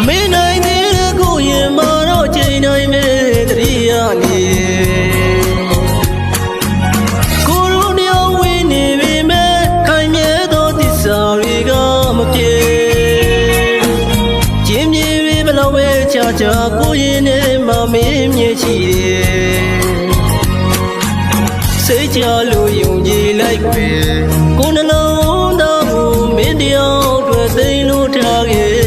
မေနိုင်သေးတဲ့ကိုရင်မာတော့ချိန်တိုင်းပဲတရိယာနေကိုရုံးရောက်ဝင်းနေပြီမဲ့ခိုင်မြဲသောသစ္စာတွေကမပြေကျင်းမြေတွေဘလောက်ပဲချာချာကိုရင်နဲ့မမင်းမြဲရှိတယ်စိတ်ချလို့ယုံကြည်လိုက်ပဲကိုနှလုံးသားကိုမင်းတယောက်အတွက်သိလို့ထားခဲ့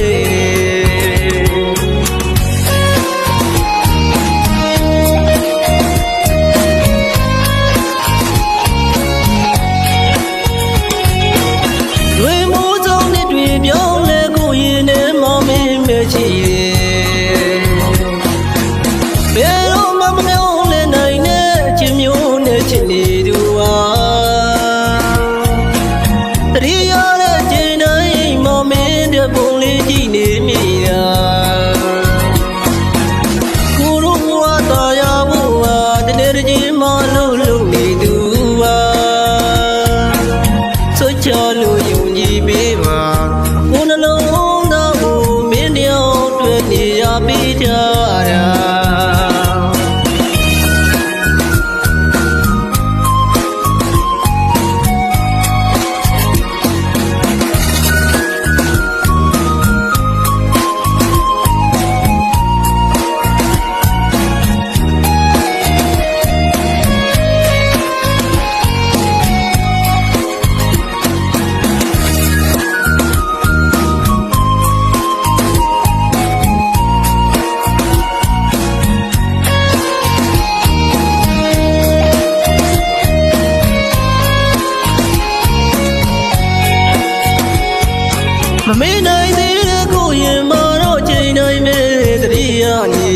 မမေနိုင်သေးတဲ့ကိုရင်မာတော့ချိန်တိုင်းပဲတရိယာနေ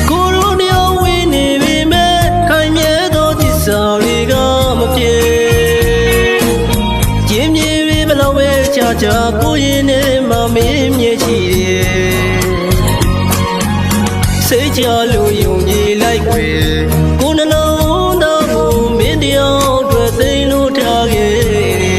ကိုရုံးရောက်ဝင်းနေပြီမဲ့ခိုင်မြဲသောသစ္စာတွေကမပြေကျင်းမြေတွေဘလောက်ပဲချာချာကိုရင်နဲ့မမင်းမြဲရှိတယ်စိတ်ချလို့ယုံကြည်လိုက်ပဲကိုနှလုံးသားကိုမင်းတယောက်အတွက်သိလို့ထားခဲ့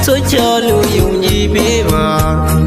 ဆွချလို့ယုံကြည်ပေးပါ